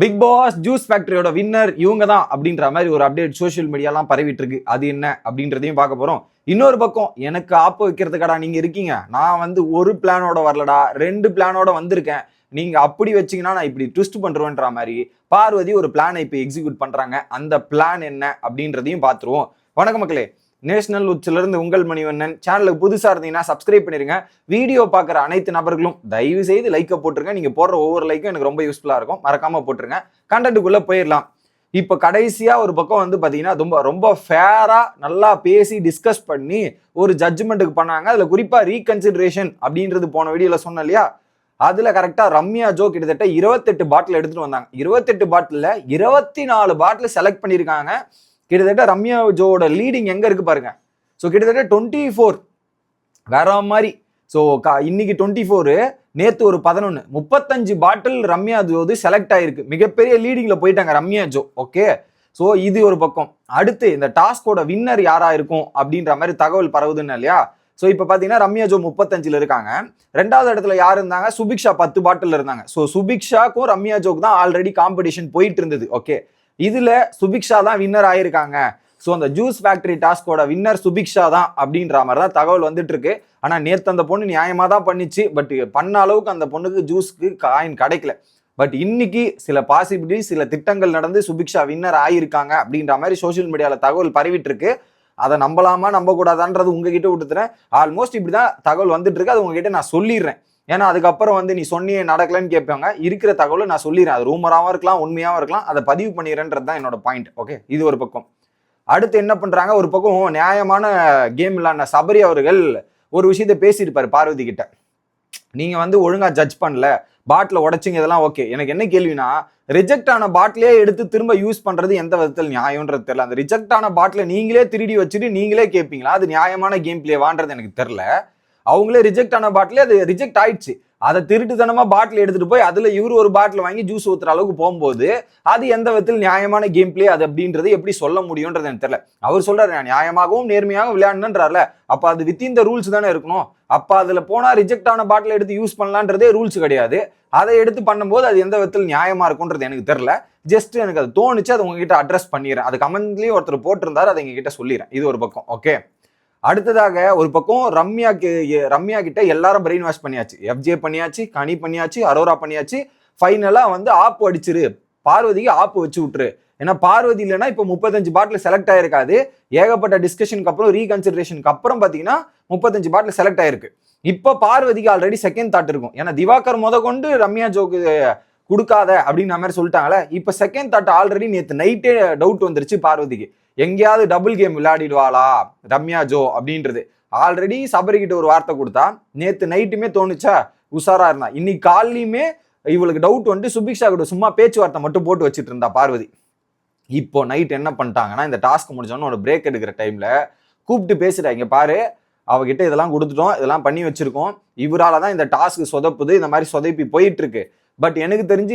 Big pass juice ஃபேக்டரியோட winner இவங்க தான் அப்படின்ற மாதிரி ஒரு அப்டேட் சோஷியல் மீடியாலாம் பரவிட்டு இருக்கு. அது என்ன அப்படின்றதையும் பார்க்க போறோம். இன்னொரு பக்கம் எனக்கு ஆப்பு வைக்கிறதுக்கடா நீங்க இருக்கீங்க, நான் வந்து ஒரு பிளானோட வரலடா 2 பிளானோட வந்திருக்கேன், நீங்க அப்படி வச்சீங்கன்னா நான் இப்படி ட்விஸ்ட் பண்றேன்ற மாதிரி பார்வதி ஒரு பிளானை இப்போ எக்ஸிக்யூட் பண்றாங்க. அந்த பிளான் என்ன அப்படின்றதையும் பார்த்துருவோம். வணக்கம் மக்களே, நேஷனல் உச்சில இருந்து உங்கள் மணிவண்ணன். சேனலுக்கு புதுசா இருந்தீங்கன்னா சப்ஸ்கிரைப் பண்ணிருங்க. வீடியோ பார்க்குற அனைத்து நபர்களும் தயவு செய்து லைக்கை போட்டுருங்க. நீங்க போடுற ஒவ்வொரு லைக்கும் எனக்கு ரொம்ப யூஸ்ஃபுல்லா இருக்கும். மறக்காம போட்டுருங்க. கண்டென்ட்டுக்குள்ள போயிடலாம். இப்போ கடைசியா ஒரு பக்கம் வந்து பாத்தீங்கன்னா ரொம்ப ரொம்ப ஃபேரா நல்லா பேசி டிஸ்கஸ் பண்ணி ஒரு ஜட்ஜ்மெண்ட்டுக்கு பண்ணாங்க. அதுல குறிப்பா ரீகன்சிடரேஷன் அப்படின்றது போன வீடியோல சொன்னேன் இல்லையா, அதுல கரெக்டா ரம்யா ஜோ கிட்டத்தட்ட 28 பாட்டில் எடுத்துட்டு வந்தாங்க. 28 பாட்டில் 24 பாட்டில் செலக்ட் பண்ணியிருக்காங்க. கிட்டத்தட்ட ரம்யா ஜோவோட லீடிங் எங்க இருக்கு பாருங்க. ஸோ கிட்டத்தட்ட 24 வேற மாதிரி. ஸோ இன்னைக்கு 24, நேத்து ஒரு 11, 35 பாட்டில் ரம்யா ஜோ செலக்ட் ஆயிருக்கு. மிகப்பெரிய லீடிங்ல போயிட்டாங்க ரம்யா ஜோ. ஓகே, ஸோ இது ஒரு பக்கம். அடுத்து இந்த டாஸ்கோட வின்னர் யாரா இருக்கும் அப்படின்ற மாதிரி தகவல் பரவுதுன்னு இல்லையா. ஸோ இப்போ பார்த்தீங்கன்னா ரம்யா ஜோ 35 இருக்காங்க. 2வது இடத்துல யார் இருந்தாங்க? சுபிக்ஷா 10 பாட்டில் இருந்தாங்க. ஸோ சுபிக்ஷாக்கும் ரம்யா ஜோக்கு தான் ஆல்ரெடி காம்படிஷன் போயிட்டு இருந்தது. ஓகே, இதுல சுபிக்ஷா தான் வின்னர் ஆயிருக்காங்க. ஸோ அந்த ஜூஸ் ஃபேக்டரி டாஸ்கோட வின்னர் சுபிக்ஷா தான் அப்படின்ற மாதிரி தான் தகவல் வந்துட்டு இருக்கு. ஆனா நேத்து அந்த பொண்ணு நியாயமா தான் பண்ணிச்சு. பட் பண்ண அளவுக்கு அந்த பொண்ணுக்கு ஜூஸ்க்கு காயின் கிடைக்கல. பட் இன்னைக்கு சில பாசிபிலிட்டி, சில திட்டங்கள் நடந்து சுபிக்ஷா வின்னர் ஆயிருக்காங்க அப்படின்ற மாதிரி சோசியல் மீடியால தகவல் பரவிட்டு இருக்கு. அதை நம்பலாமா நம்ப கூடாதான்றது உங்ககிட்ட விட்டுறேன். ஆல்மோஸ்ட் இப்படிதான் தகவல் வந்துட்டு இருக்கு. அது உங்ககிட்ட நான் சொல்லிடுறேன். ஏன்னா அதுக்கப்புறம் வந்து நீ சொன்னியே நடக்கலன்னு கேட்பாங்க. இருக்கிற தகவலை நான் சொல்லிடுறேன். அது ரூமராகவும் இருக்கலாம், உண்மையாகவும் இருக்கலாம். அதை பதிவு பண்ணிடுறேன்றது தான் என்னோட பாயிண்ட். ஓகே, இது ஒரு பக்கம். அடுத்து என்ன பண்றாங்க, ஒரு பக்கம் நியாயமான கேம் இல்லாத சபரி அவர்கள் ஒரு விஷயத்த பேசியிருப்பாரு பார்வதி கிட்ட. நீங்க வந்து ஒழுங்கா ஜட்ஜ் பண்ணல, பாட்டில உடைச்சிங்க, இதெல்லாம் ஓகே. எனக்கு என்ன கேள்வினா, ரிஜெக்ட் ஆன பாட்டிலே எடுத்து திரும்ப யூஸ் பண்றது எந்த விதத்தில் நியாயம்ன்றது தெரியல. அந்த ரிஜெக்ட் ஆன பாட்டில நீங்களே திருடி வச்சுட்டு நீங்களே கேட்பீங்களா? அது நியாயமான கேம் பிளேவான்றது எனக்கு தெரியல. அவங்களே ரிஜெக்ட் ஆன பாட்டிலே அது ரிஜெக்ட் ஆயிடுச்சு. அதை திருட்டுத்தனமா பாட்டில் எடுத்துட்டு போய் அதுல இவரு ஒரு பாட்டில் வாங்கி ஜூஸ் ஊத்துற அளவுக்கு போகும்போது அது எந்த விதத்தில் நியாயமான கேம் பிளே அது அப்படின்றது எப்படி சொல்ல முடியும்ன்றது எனக்கு தெரியல. அவர் சொல்றாரு நியாயமாகவும் நேர்மையாகவும் விளையாடணுன்றாருல, அப்ப அது வித்தின் த ரூல்ஸ் தானே இருக்கணும். அப்ப அதுல போனா ரிஜெக்ட் ஆன பாட்டில் எடுத்து யூஸ் பண்ணலான்றதே ரூல்ஸ் கிடையாது. அதை எடுத்து பண்ணும்போது அது எந்த விதத்தில் நியாயமா இருக்கும்ன்றது எனக்கு தெரியல. ஜஸ்ட் எனக்கு அது தோணுச்சு, அதை உங்ககிட்ட அட்ரஸ் பண்ணிடுறேன். அது கமெண்ட்லயே ஒருத்தர் போட்டிருந்தாரு, அதை எங்ககிட்ட சொல்லிடுறேன். இது ஒரு பக்கம். ஓகே, அடுத்ததாக ஒரு பக்கம் ரம்யா கிட்ட எல்லாரும் பிரெயின் வாஷ் பண்ணியாச்சு. எஃப்ஜே பண்ணியாச்சு, கனி பண்ணியாச்சு, அரோரா பண்ணியாச்சு. ஃபைனலா வந்து ஆப்பு அடிச்சிரு, பார்வதிக்கு ஆப்பு வச்சு விட்டுரு. ஏன்னா பார்வதி இல்லைன்னா இப்போ 35 பாட்டில் செலக்ட் ஆயிருக்காது. ஏகப்பட்ட டிஸ்கஷனுக்கு அப்புறம் ரீகன்சிடரேஷனுக்கு அப்புறம் பார்த்தீங்கன்னா 35 பாட்டில் செலக்ட் ஆயிருக்கு. இப்போ பார்வதிக்கு ஆல்ரெடி செகண்ட் தாட் இருக்கும். ஏன்னா திவாகர் கொண்டு ரம்யா ஜோக்கு கொடுக்காத அப்படின்னு மாதிரி சொல்லிட்டாங்களே. இப்போ செகண்ட் தாட் ஆல்ரெடி நேற்று நைட்டே டவுட் வந்துருச்சு பார்வதிக்கு, எங்கேயாவது டபுள் கேம் விளையாடிடுவாளா ரம்யா ஜோ அப்படின்றது. ஆல்ரெடி சபரிக்கிட்ட ஒரு வார்த்தை கொடுத்தா, நேற்று நைட்டுமே தோணுச்சா உஷாரா இருந்தா. இன்னைக்கு காலையுமே இவளுக்கு டவுட் வந்து சுபிக்ஷா கிட்ட சும்மா பேச்சுவார்த்தை மட்டும் போட்டு வச்சுட்டு இருந்தா பார்வதி. இப்போ நைட் என்ன பண்ணிட்டாங்கன்னா, இந்த டாஸ்க் முடிச்சோன்னு ஒரு பிரேக் எடுக்கிற டைம்ல கூப்பிட்டு பேசுறாங்க. பாரு, அவகிட்ட இதெல்லாம் கொடுத்துட்டோம், இதெல்லாம் பண்ணி வச்சிருக்கோம், இவரால தான் இந்த டாஸ்க் சொதப்புது, இந்த மாதிரி சொதப்பி போயிட்டு இருக்கு. பட் எனக்கு தெரிஞ்சு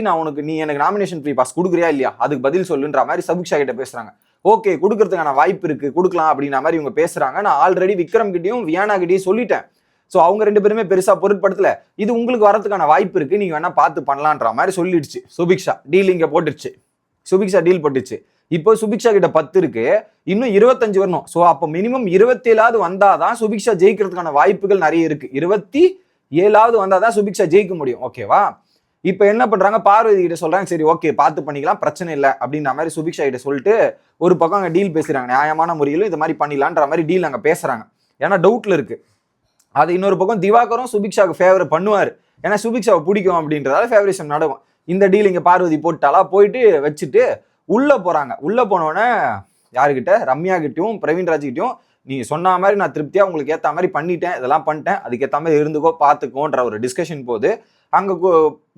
நீ எனக்கு நாமினேஷன் ஃப்ரீ பாஸ் கொடுக்குறியா இல்லையா, அதுக்கு பதில் சொல்லுன்ற மாதிரி சுபிக்ஷா கிட்ட பேசுறாங்க. ஓகே, கொடுக்கறதுக்கான வாய்ப்பு இருக்கு, கொடுக்கலாம் அப்படின்ற மாதிரி இவங்க பேசுறாங்க. நான் ஆல்ரெடி விக்ரம் கிட்டையும் வியானா கிட்டையும் சொல்லிட்டேன். ஸோ அவங்க 2 பேருமே பெருசா பொருட்படுத்தல. இது உங்களுக்கு வரதுக்கான வாய்ப்பு இருக்கு, நீங்க வேணா பார்த்து பண்ணலான்ற மாதிரி சொல்லிடுச்சு சுபிக்ஷா. டீல் இங்க போட்டுருச்சு, சுபிக்ஷா டீல் போட்டுச்சு. இப்போ சுபிக்ஷா கிட்ட 10 இருக்கு, இன்னும் 25 வரணும். ஸோ அப்போ மினிமம் 27வது வந்தாதான் சுபிக்ஷா ஜெயிக்கிறதுக்கான வாய்ப்புகள் நிறைய இருக்கு. 27வது வந்தாதான் சுபிக்ஷா ஜெயிக்க முடியும். ஓகேவா? இப்ப என்ன பண்றாங்க, பார்வதி கிட்ட சொல்றாங்க, சரி ஓகே பார்த்து பண்ணிக்கலாம், பிரச்சனை இல்லை அப்படின்ற மாதிரி சுபிக்ஷா கிட்ட சொல்லிட்டு ஒரு பக்கம் அங்க டீல் பேசுறாங்க. நியாயமான முறையிலும் இது மாதிரி பண்ணிடலான்ற மாதிரி டீல் அங்க பேசுறாங்க. ஏன்னா டவுட்ல இருக்கு. அது இன்னொரு பக்கம் திவாகரும் சுபிக்ஷாவுக்கு ஃபேவர் பண்ணுவாரு, ஏன்னா சுபிக்ஷாவை பிடிக்கும் அப்படின்றதால ஃபேவரிசம் நடக்கும். இந்த டீல் இங்க பார்வதி போட்டாலா, போயிட்டு வச்சுட்டு உள்ள போறாங்க. உள்ள போனோடனே யாருக்கிட்ட, ரம்யா கிட்டையும் பிரவீன்ராஜ் கிட்டையும், நீங்க சொன்ன மாதிரி நான் திருப்தியா உங்களுக்கு ஏத்த மாதிரி பண்ணிட்டேன், இதெல்லாம் பண்ணிட்டேன், அதுக்கேற்ற மாதிரி இருந்துக்கோ பார்த்துக்கோன்ற ஒரு டிஸ்கஷன் போது அங்க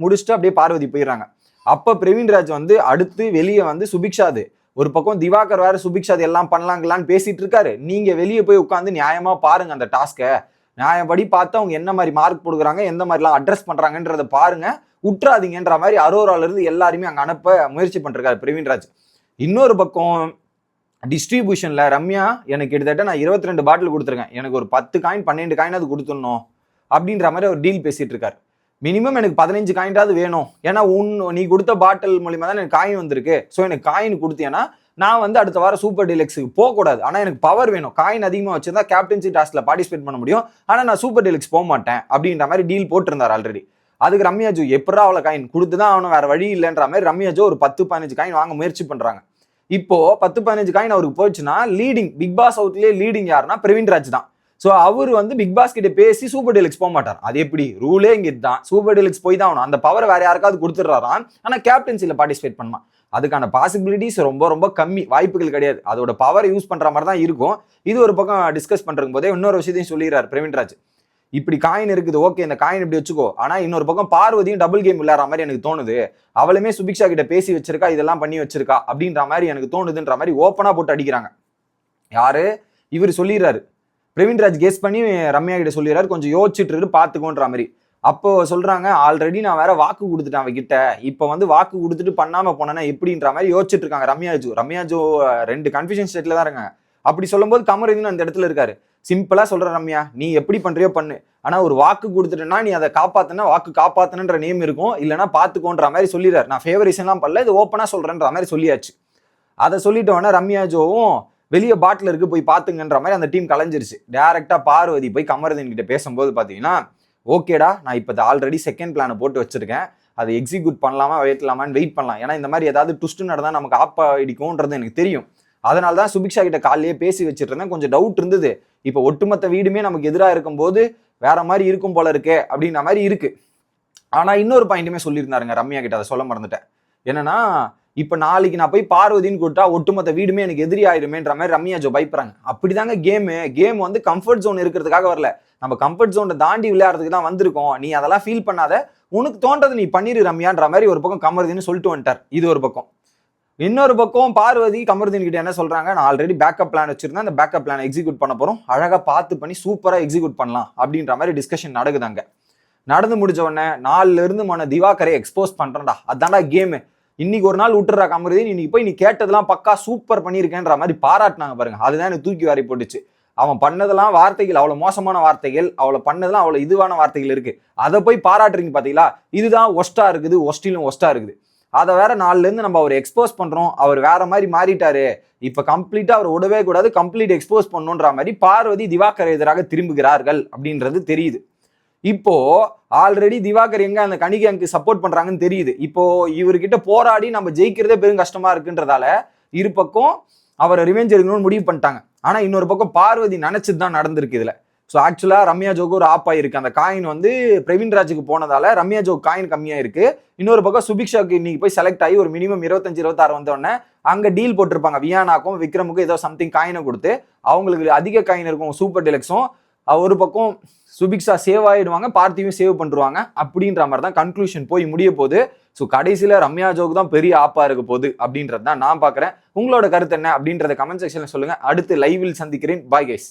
முடிச்சுட்டு அப்படியே பார்வதி போயிடுறாங்க. அப்ப பிரவீன்ராஜ் வந்து அடுத்து வெளியே வந்து சுபிக்ஷாது ஒரு பக்கம், திவாகர் வேற சுபிக்ஷாது எல்லாம் பண்ணலாங்களான்னு பேசிட்டு இருக்காரு. நீங்க வெளியே போய் உட்காந்து நியாயமா பாருங்க, அந்த டாஸ்கை நியாயப்படி பார்த்து அவங்க என்ன மாதிரி மார்க் கொடுக்குறாங்க, எந்த மாதிரிலாம் அட்ரஸ் பண்றாங்கன்றத பாருங்க, உற்றாதீங்கன்ற மாதிரி அரோரால இருந்து எல்லாருமே அங்க அனுப்ப முயற்சி பண்ணிருக்காரு பிரவீன்ராஜ். இன்னொரு பக்கம் டிஸ்ட்ரிபியூஷன்ல ரம்யா எனக்கு கிட்டத்தட்ட நான் 22 பாட்டில் கொடுத்துருக்கேன், எனக்கு ஒரு 10 காயின் 12 காயின் அது கொடுத்துடணும் அப்படின்ற மாதிரி ஒரு டீல் பேசிட்டு இருக்காரு. மினிமம் எனக்கு 15 காயின்டாவது வேணும். ஏன்னா நீ கொடுத்த பாட்டில் மூலியமா தான் எனக்கு காயின் வந்திருக்கு. ஸோ எனக்கு காயின் கொடுத்தேன்னா நான் வந்து அடுத்த வாரம் சூப்பர் டீலக்ஸுக்கு போகக்கூடாது. ஆனால் எனக்கு பவர் வேணும். காயின் அதிகமாக வச்சிருந்தா கேப்டன்சி டாஸ்க்ல பார்ட்டிசிபேட் பண்ண முடியும். ஆனால் நான் சூப்பர் டீலக்ஸ் போக மாட்டேன் அப்படின்ற மாதிரி டீல் போட்டிருந்தார் ஆல்ரெடி. அதுக்கு ரம்யாஜோ எப்படா அவளை காயின் கொடுத்து தான் அவனை வேற வழி இல்லைன்ற மாதிரி ரம்யாஜோ ஒரு 10-15 காயின் வாங்க முயற்சி பண்றாங்க. இப்போ 10-15 காயின் அவருக்கு போயிடுச்சுன்னா லீடிங் பிக் பாஸ் அவுட்லயே லீடிங் யாருன்னா பிரவீன்ராஜ் தான். ஸோ அவர் வந்து பிக் பாஸ் கிட்ட பேசி சூப்பர் டீலக்ஸ் போக மாட்டார். அது எப்படி ரூலே இங்க தான் சூப்பர் டீலக்ஸ் போய் தான் ஆகணும். அந்த பவர் வேற யாருக்காவது கொடுத்துடுறாராம். ஆனா கேப்டன்சில பார்ட்டிசிபேட் பண்ணுமா அதுக்கான பாசிபிலிட்டிஸ் ரொம்ப ரொம்ப கம்மி, வாய்ப்புகள் கிடையாது. அதோட பவர் யூஸ் பண்ற மாதிரி தான் இருக்கும். இது ஒரு பக்கம் டிஸ்கஸ் பண்றதுக்கு போதே இன்னொரு விஷயத்தையும் சொல்லிடுறாரு பிரவீன்ராஜ். இப்படி காயின் இருக்குது, ஓகே இந்த காயின் இப்படி வச்சுக்கோ. ஆனா இன்னொரு பக்கம் பார்வதியும் டபுள் கேம் விளையாடுற மாதிரி எனக்கு தோணுது. அவளுமே சுபிக்ஷா கிட்ட பேசி வச்சிருக்கா, இதெல்லாம் பண்ணி வச்சிருக்கா அப்படின்ற மாதிரி எனக்கு தோணுதுன்ற மாதிரி ஓப்பனா போட்டு அடிக்கிறாங்க. யாரு இவர் சொல்லிடுறாரு. பிரவீன்ராஜ் கெஸ் பண்ணி ரம்யா கிட்ட சொல்லிடுறாரு, கொஞ்சம் யோசிச்சுட்டு பார்த்துக்கோன்ற மாதிரி. அப்போ சொல்றாங்க, ஆல்ரெடி நான் வேற வாக்கு கொடுத்துட்டேன் அவகிட்ட, இப்போ வந்து வாக்கு கொடுத்துட்டு பண்ணாம போனேன்னா எப்படின்ற மாதிரி யோசிச்சுட்டு இருக்காங்க ரம்யாஜோ 2 கன்ஃபியூஷன் ஸ்டேட்ல தான் இருக்காங்க. அப்படி சொல்லும்போது கமருதீன் அந்த இடத்துல இருக்காரு. சிம்பிளா சொல்ற ரம்யா, நீ எப்படி பண்றியோ பண்ணு, ஆனா ஒரு வாக்கு கொடுத்துட்டேன்னா நீ அதை காப்பாத்தினா வாக்கு காப்பாத்தணுன்ற நேம் இருக்கும், இல்லைன்னா பாத்துக்கோன்ற மாதிரி சொல்லிடுறாரு. நான் ஃபேவரிசன்லாம் பண்ணல, இது ஓப்பனா சொல்றேன்ற மாதிரி சொல்லியாச்சு. அதை சொல்லிட்டோன்னா ரம்யாஜோவும் வெளியே பாட்டில் இருக்கு போய் பாத்துங்கன்ற மாதிரி அந்த டீம் கலைஞ்சிருச்சு. டைரக்டா பார்வதி போய் கமருதீன் கிட்ட பேசும்போது பாத்தீங்கன்னா, ஓகேடா நான் இப்போ ஆல்ரெடி செகண்ட் பிளானை போட்டு வச்சிருக்கேன், அதை எக்ஸிக்யூட் பண்ணலாமா வெயிட்லாமான்னு வெயிட் பண்ணலாம். ஏன்னா இந்த மாதிரி ஏதாவது ட்விஸ்ட் நடந்தா நமக்கு ஆப்பா இடிக்கும்ன்றது எனக்கு தெரியும். அதனால தான் சுபிக்ஷா கிட்ட காலையே பேசி வச்சுட்டு இருந்தேன். கொஞ்சம் டவுட் இருந்தது. இப்போ ஒட்டுமொத்த வீடுமே நமக்கு எதிராக இருக்கும்போது வேற மாதிரி இருக்கும் போல இருக்கே அப்படின்ற மாதிரி இருக்கு. ஆனா இன்னொரு பாயிண்ட்டுமே சொல்லியிருந்தாருங்க ரம்யா கிட்ட, அதை சொல்ல மறந்துட்டேன். என்னன்னா, இப்ப நாளைக்கு நான் போய் பார்வதின்னு கூட்டா ஒட்டுமொத்த வீடுமே எனக்கு எதிரி ஆயிருமேன்ற மாதிரி ரம்யாஜோ பயப்படுறாங்க. அப்படிதாங்க கேம் வந்து கம்ஃபர்ட் ஜோன் இருக்கிறதுக்காக வரல, நம்ம கம்ஃபர்ட் ஜோனை தாண்டி விளையாடுறதுக்கு தான் வந்திருக்கோம். நீ அதெல்லாம் ஃபீல் பண்ணாத, உனக்கு தோன்றது நீ பண்ணிரு ரம்யான்ற மாதிரி ஒரு பக்கம் கமருதீன் சொல்லிட்டு வந்துட்டார். இது ஒரு பக்கம். இன்னொரு பக்கம் பார்வதி கமருதீன் கிட்ட என்ன சொல்றாங்க, நான் ஆல்ரெடி பேக்கப் பிளான் வச்சிருந்தேன், அந்த பேக்கப் பிளான் எக்ஸிக்யூட் பண்ண போறோம், அழகா பார்த்து பண்ணி சூப்பரா எக்ஸிக்யூட் பண்ணலாம் அப்படின்ற மாதிரி டிஸ்கஷன் நடக்குதாங்க. நடந்து முடிஞ்ச உடனே 4ல இருந்து திவாகரை எக்ஸ்போஸ் பண்றேன்டா, அதான்டா கேமு, இன்னைக்கு ஒரு நாள் விட்டுறா கமருதீன், இன்னைக்கு போய் நீ கேட்டதெல்லாம் பக்கா சூப்பர் பண்ணியிருக்கேன்ற மாதிரி பாராட்டினாங்க பாருங்க. அதுதான் எனக்கு தூக்கி வாரி போட்டுச்சு. அவன் பண்ணதெல்லாம் வார்த்தைகள் அவ்வளவு மோசமான வார்த்தைகள், அவளை பண்ணதெல்லாம் அவ்வளவு இதுவான வார்த்தைகள் இருக்கு, அதை போய் பாராட்டுறீங்க பாத்தீங்களா, இதுதான் ஒஸ்டா இருக்குது, ஒஸ்டிலும் ஒஸ்டா இருக்குது. அதை வேற 4ல இருந்து நம்ம அவர் எக்ஸ்போஸ் பண்றோம், அவர் வேற மாதிரி மாறிட்டாரு, இப்ப கம்ப்ளீட்டா அவர் விடவே கூடாது, கம்ப்ளீட் எக்ஸ்போஸ் பண்ணணுன்ற மாதிரி பார்வதி திவாகர் எதிராக திரும்புகிறார்கள் அப்படின்றது தெரியுது. இப்போ ஆல்ரெடி திவாகர் எங்க அந்த கணிகைக்கு சப்போர்ட் பண்றாங்கன்னு தெரியுது. இப்போ இவர்கிட்ட போராடி நம்ம ஜெயிக்கிறதே பெரும் கஷ்டமா இருக்குன்றதால இரு பக்கம் அவரை ரிவெஞ்ச் எடுக்கணும்னு முடிவு பண்ணிட்டாங்க. ஆனா இன்னொரு பக்கம் பார்வதி நினைச்சது தான் நடந்திருக்கு இதுல. ஸோ ஆக்சுவலா ரம்யாஜோக்கு ஒரு ஆப் ஆயிருக்கு. அந்த காயின் வந்து பிரவீன்ராஜுக்கு போனதால ரம்யாஜோக்கு காயின் கம்மியா இருக்கு. இன்னொரு பக்கம் சுபிக்ஷாக்கு இன்னைக்கு போய் செலக்ட் ஆகி ஒரு மினிமம் 25-26 வந்தோடனே அங்க டீல் போட்டிருப்பாங்க. வியானாக்கும் விக்ரமுக்கும் ஏதோ சம்திங் காயினை கொடுத்து அவங்களுக்கு அதிக காயின் இருக்கும் சூப்பர் டீலக்ஸும். ஒரு பக்கம் சுபிக்ஷா சேவ் ஆயிடுவாங்க, பார்த்தியும் சேவ் பண்ணுவாங்க அப்படின்ற மாதிரி தான் கன்க்ளூஷன் போய் முடிய போகுது. ஸோ கடைசியில ரம்யாஜோக்கு தான் பெரிய ஆப்பா இருக்க போகுது அப்படின்றது தான் நான் பாக்குறேன். உங்களோட கருத்து என்ன அப்படின்றத கமெண்ட் செக்ஷன்ல சொல்லுங்க. அடுத்து லைவில் சந்திக்கிறேன். Bye guys.